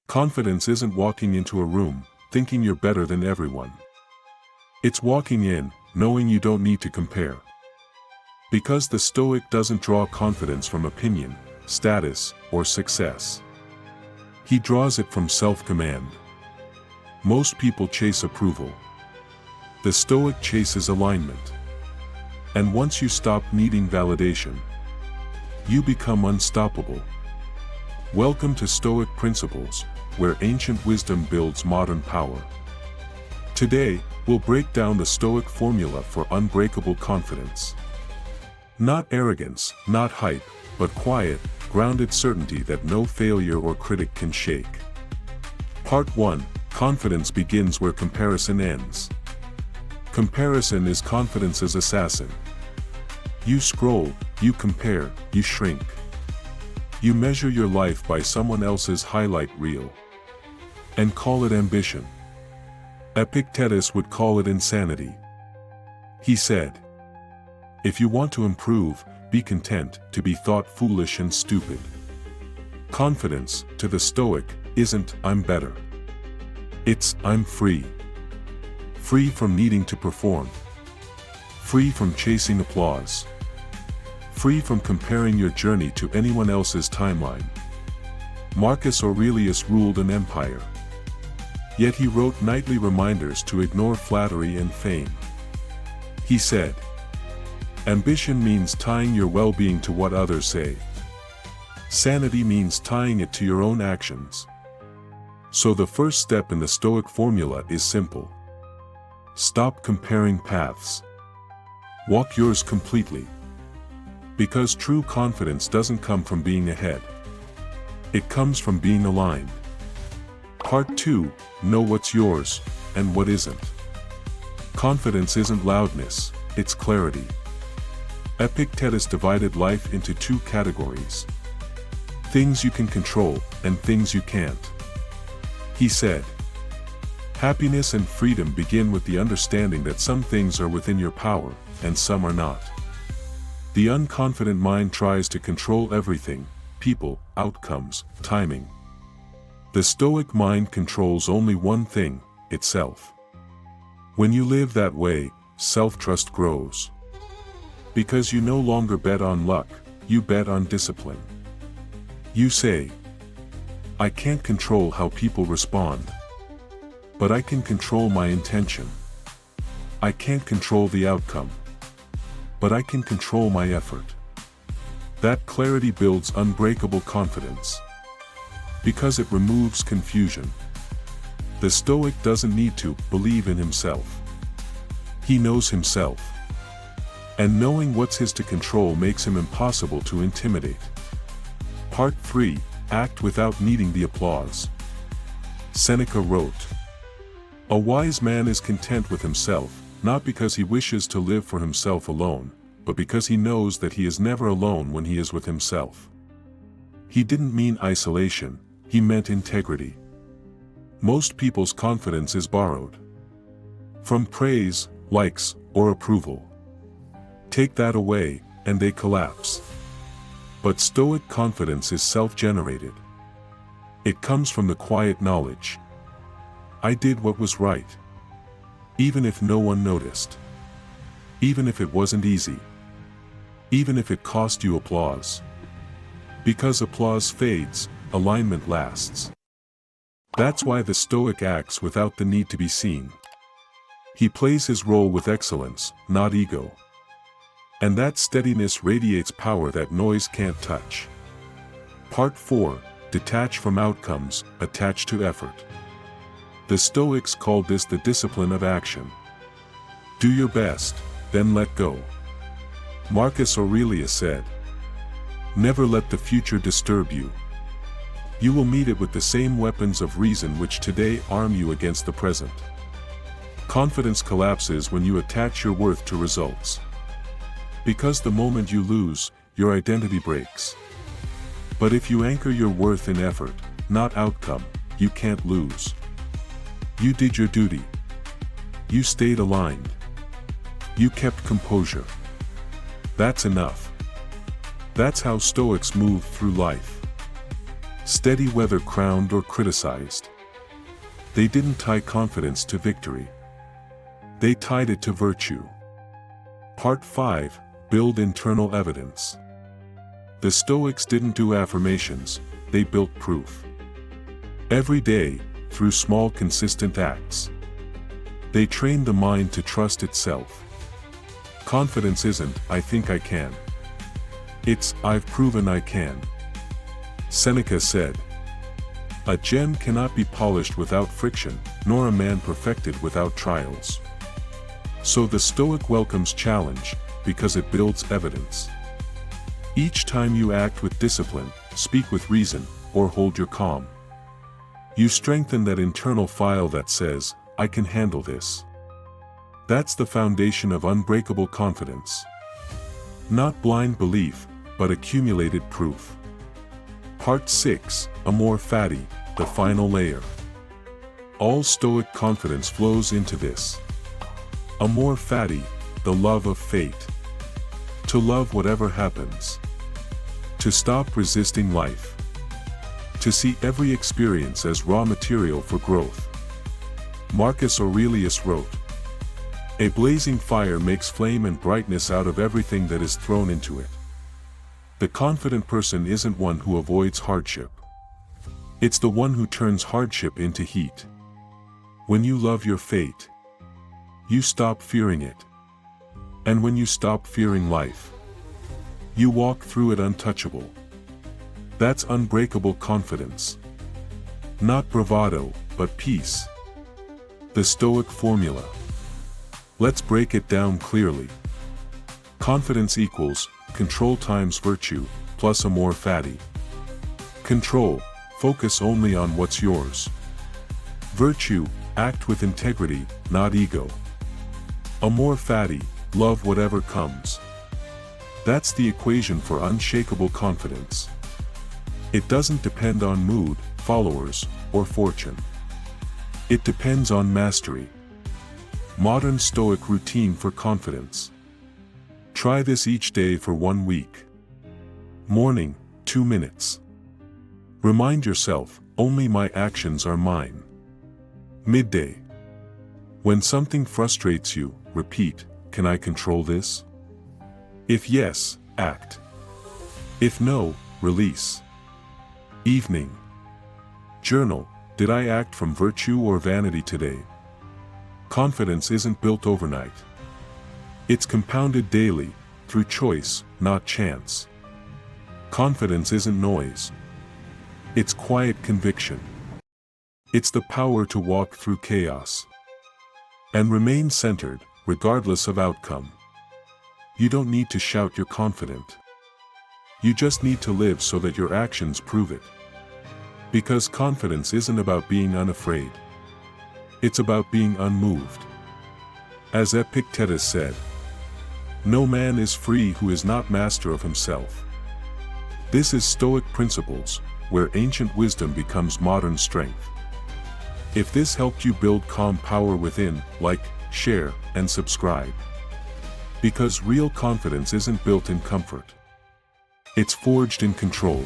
Confidence isn't walking into a room, thinking you're better than everyone. It's walking in, knowing you don't need to compare. Because the Stoic doesn't draw confidence from opinion, status, or success. He draws it from self-command. Most people chase approval. The Stoic chases alignment. And once you stop needing validation, you become unstoppable. Welcome to Stoic Principles, where ancient wisdom builds modern power. Today, we'll break down the Stoic formula for unbreakable confidence. Not arrogance, not hype, but quiet, grounded certainty that no failure or critic can shake. Part 1. Confidence begins where comparison ends. Comparison is confidence's assassin. You scroll, you compare, you shrink. You measure your life by someone else's highlight reel. And call it ambition. Epictetus would call it insanity. He said, "If you want to improve, be content to be thought foolish and stupid." Confidence, to the Stoic, isn't "I'm better." It's "I'm free." Free from needing to perform. Free from chasing applause. Free from comparing your journey to anyone else's timeline. Marcus Aurelius ruled an empire. Yet he wrote nightly reminders to ignore flattery and fame. He said, "Ambition means tying your well-being to what others say. Sanity means tying it to your own actions." So the first step in the Stoic formula is simple. Stop comparing paths. Walk yours completely. Because true confidence doesn't come from being ahead. It comes from being aligned. Part 2. Know what's yours, and what isn't. Confidence isn't loudness, it's clarity. Epictetus divided life into two categories. Things you can control, and things you can't. He said, "Happiness and freedom begin with the understanding that some things are within your power, and some are not." The unconfident mind tries to control everything: people, outcomes, timing. The Stoic mind controls only one thing: itself. When you live that way, self-trust grows. Because you no longer bet on luck, you bet on discipline. You say, "I can't control how people respond. But I can control my intention. I can't control the outcome. But I can control my effort." That clarity builds unbreakable confidence. Because it removes confusion. The Stoic doesn't need to believe in himself. He knows himself. And knowing what's his to control makes him impossible to intimidate. Part 3. Act without needing the applause. Seneca wrote, "A wise man is content with himself, not because he wishes to live for himself alone, but because he knows that he is never alone when he is with himself." He didn't mean isolation, he meant integrity. Most people's confidence is borrowed. From praise, likes, or approval. Take that away, and they collapse. But Stoic confidence is self-generated. It comes from the quiet knowledge. I did what was right. Even if no one noticed. Even if it wasn't easy. Even if it cost you applause. Because applause fades, alignment lasts. That's why the Stoic acts without the need to be seen. He plays his role with excellence, not ego. And that steadiness radiates power that noise can't touch. Part 4. Detach from outcomes, attach to effort. The Stoics called this the discipline of action. Do your best, then let go. Marcus Aurelius said, "Never let the future disturb you. You will meet it with the same weapons of reason which today arm you against the present." Confidence collapses when you attach your worth to results. Because the moment you lose, your identity breaks. But if you anchor your worth in effort, not outcome, you can't lose. You did your duty. You stayed aligned. You kept composure. That's enough. That's how Stoics move through life. steady whether crowned or criticized. They didn't tie confidence to victory. They tied it to virtue. Part 5. Build internal evidence. The Stoics didn't do affirmations, they built proof. Every day, through small consistent acts. They trained the mind to trust itself. Confidence isn't, "I think I can." It's, "I've proven I can." Seneca said, "A gem cannot be polished without friction, nor a man perfected without trials." So the Stoic welcomes challenge, because it builds evidence. Each time you act with discipline, speak with reason, or hold your calm, you strengthen that internal file that says, "I can handle this." That's the foundation of unbreakable confidence. Not blind belief, but accumulated proof. Part 6. Amor Fati, the final layer. All Stoic confidence flows into this. Amor Fati, the love of fate. To love whatever happens. To stop resisting life. To see every experience as raw material for growth. Marcus Aurelius wrote, "A blazing fire makes flame and brightness out of everything that is thrown into it." The confident person isn't one who avoids hardship. It's the one who turns hardship into heat. When you love your fate, you stop fearing it. And when you stop fearing life, you walk through it untouchable. That's unbreakable confidence. Not bravado, but peace. The Stoic Formula. Let's break it down clearly. Confidence equals control times virtue, plus amor fati. Control, focus only on what's yours. Virtue, act with integrity, not ego. Amor fati, love whatever comes. That's the equation for unshakable confidence. It doesn't depend on mood, followers, or fortune. It depends on mastery. Modern Stoic routine for confidence. Try this each day for 1 week. Morning, 2 minutes. Remind yourself, only my actions are mine. Midday. When something frustrates you, repeat, can I control this? If yes, act. If no, release. Evening. Journal, did I act from virtue or vanity today? Confidence isn't built overnight. It's compounded daily, through choice, not chance. Confidence isn't noise. It's quiet conviction. It's the power to walk through chaos and remain centered, regardless of outcome. You don't need to shout you're confident. You just need to live so that your actions prove it. Because confidence isn't about being unafraid. It's about being unmoved. As Epictetus said, "No man is free who is not master of himself." This is Stoic principles, where ancient wisdom becomes modern strength. If this helped you build calm power within, like, share, and subscribe. Because real confidence isn't built in comfort. It's forged in control.